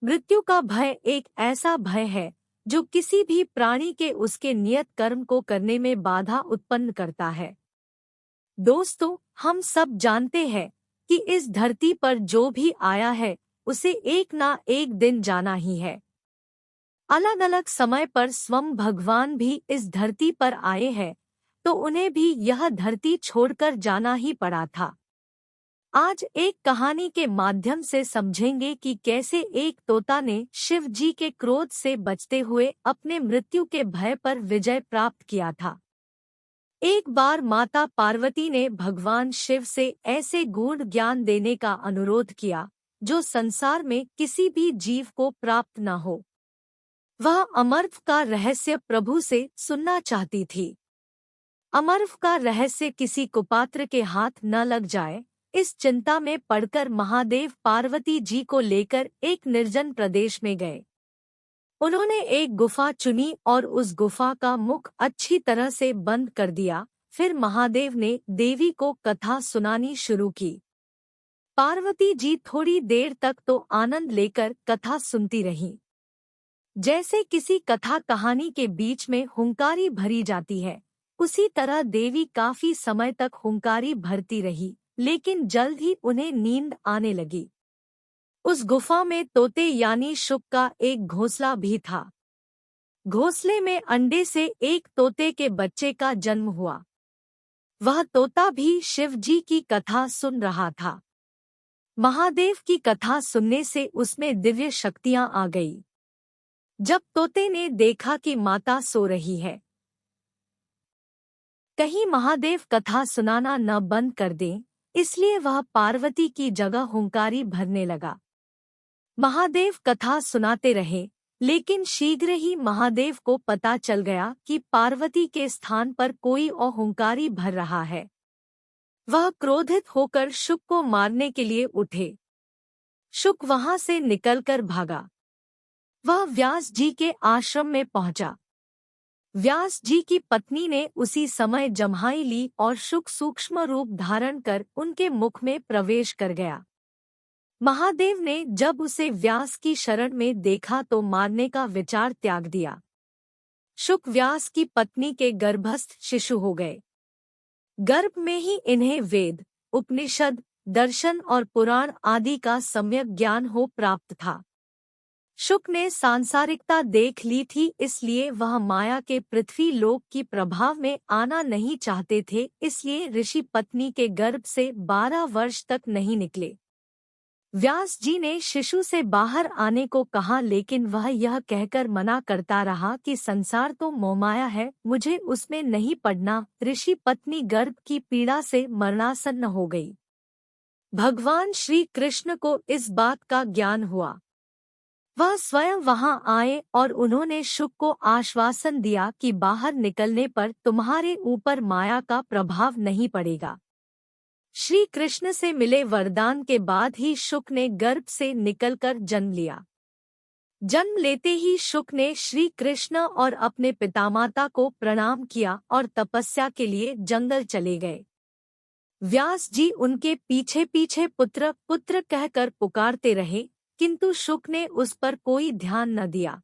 मृत्यु का भय एक ऐसा भय है जो किसी भी प्राणी के उसके नियत कर्म को करने में बाधा उत्पन्न करता है। दोस्तों, हम सब जानते हैं कि इस धरती पर जो भी आया है उसे एक ना एक दिन जाना ही है। अलग अलग समय पर स्वयं भगवान भी इस धरती पर आए हैं, तो उन्हें भी यह धरती छोड़कर जाना ही पड़ा था। आज एक कहानी के माध्यम से समझेंगे कि कैसे एक तोता ने शिव जी के क्रोध से बचते हुए अपने मृत्यु के भय पर विजय प्राप्त किया था। एक बार माता पार्वती ने भगवान शिव से ऐसे गूढ़ ज्ञान देने का अनुरोध किया जो संसार में किसी भी जीव को प्राप्त न हो। वह अमरत्व का रहस्य प्रभु से सुनना चाहती थी। अमरत्व का रहस्य किसी कुपात्र के हाथ न लग जाए, इस चिंता में पड़कर महादेव पार्वती जी को लेकर एक निर्जन प्रदेश में गए। उन्होंने एक गुफा चुनी और उस गुफा का मुख अच्छी तरह से बंद कर दिया। फिर महादेव ने देवी को कथा सुनानी शुरू की। पार्वती जी थोड़ी देर तक तो आनंद लेकर कथा सुनती रहीं। जैसे किसी कथा कहानी के बीच में हुंकारी भरी जाती है, उसी तरह देवी काफी समय तक हुंकारी भरती रही, लेकिन जल्द ही उन्हें नींद आने लगी। उस गुफा में तोते यानी शुक का एक घोंसला भी था। घोंसले में अंडे से एक तोते के बच्चे का जन्म हुआ। वह तोता भी शिव जी की कथा सुन रहा था। महादेव की कथा सुनने से उसमें दिव्य शक्तियां आ गई। जब तोते ने देखा कि माता सो रही है, कहीं महादेव कथा सुनाना न बंद कर दें, इसलिए वह पार्वती की जगह हुंकारी भरने लगा। महादेव कथा सुनाते रहे, लेकिन शीघ्र ही महादेव को पता चल गया कि पार्वती के स्थान पर कोई और हुंकारी भर रहा है। वह क्रोधित होकर शुक को मारने के लिए उठे। शुक वहां से निकलकर भागा। वह व्यास जी के आश्रम में पहुंचा। व्यास जी की पत्नी ने उसी समय जम्हाई ली और शुक सूक्ष्म रूप धारण कर उनके मुख में प्रवेश कर गया। महादेव ने जब उसे व्यास की शरण में देखा तो मारने का विचार त्याग दिया। शुक व्यास की पत्नी के गर्भस्थ शिशु हो गए। गर्भ में ही इन्हें वेद, उपनिषद, दर्शन और पुराण आदि का सम्यक ज्ञान हो प्राप्त था। शुक ने सांसारिकता देख ली थी, इसलिए वह माया के पृथ्वी लोक की प्रभाव में आना नहीं चाहते थे, इसलिए ऋषि पत्नी के गर्भ से 12 वर्ष तक नहीं निकले। व्यास जी ने शिशु से बाहर आने को कहा, लेकिन वह यह कहकर मना करता रहा कि संसार तो मोहमाया है, मुझे उसमें नहीं पड़ना। ऋषि पत्नी गर्भ की पीड़ा से मरणासन्न हो गई। भगवान श्री कृष्ण को इस बात का ज्ञान हुआ। वह स्वयं वहां आए और उन्होंने शुक को आश्वासन दिया कि बाहर निकलने पर तुम्हारे ऊपर माया का प्रभाव नहीं पड़ेगा। श्री कृष्ण से मिले वरदान के बाद ही शुक ने गर्भ से निकलकर जन्म लिया। जन्म लेते ही शुक ने श्री कृष्ण और अपने पितामाता को प्रणाम किया और तपस्या के लिए जंगल चले गए। व्यास जी उनके पीछे पीछे पुत्र पुत्र कहकर पुकारते रहे, किंतु शुक ने उस पर कोई ध्यान न दिया।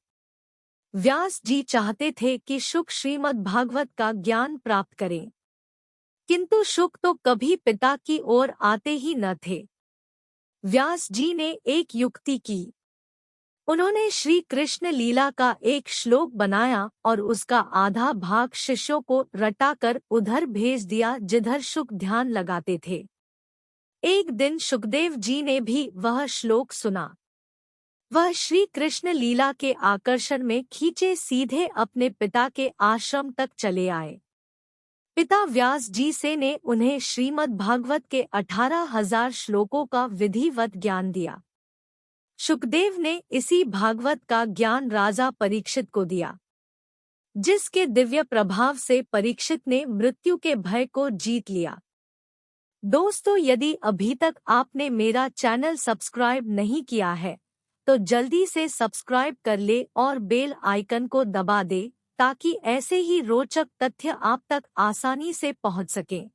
व्यास जी चाहते थे कि शुक श्रीमद् भागवत का ज्ञान प्राप्त करें, किंतु शुक तो कभी पिता की ओर आते ही न थे। व्यास जी ने एक युक्ति की। उन्होंने श्री कृष्ण लीला का एक श्लोक बनाया और उसका आधा भाग शिष्यों को रटाकर उधर भेज दिया जिधर शुक ध्यान लगाते थे। एक दिन शुकदेव जी ने भी वह श्लोक सुना। वह श्री कृष्ण लीला के आकर्षण में खींचे सीधे अपने पिता के आश्रम तक चले आए। पिता व्यास जी से ने उन्हें श्रीमद् भागवत के 18,000 श्लोकों का विधिवत ज्ञान दिया। शुकदेव ने इसी भागवत का ज्ञान राजा परीक्षित को दिया, जिसके दिव्य प्रभाव से परीक्षित ने मृत्यु के भय को जीत लिया। दोस्तों, यदि अभी तक आपने मेरा चैनल सब्सक्राइब नहीं किया है, तो जल्दी से सब्सक्राइब कर ले और बेल आइकन को दबा दे, ताकि ऐसे ही रोचक तथ्य आप तक आसानी से पहुंच सकें।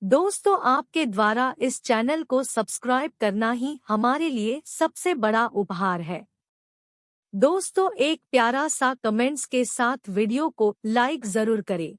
दोस्तों, आपके द्वारा इस चैनल को सब्सक्राइब करना ही हमारे लिए सबसे बड़ा उपहार है। दोस्तों, एक प्यारा सा कमेंट्स के साथ वीडियो को लाइक जरूर करें।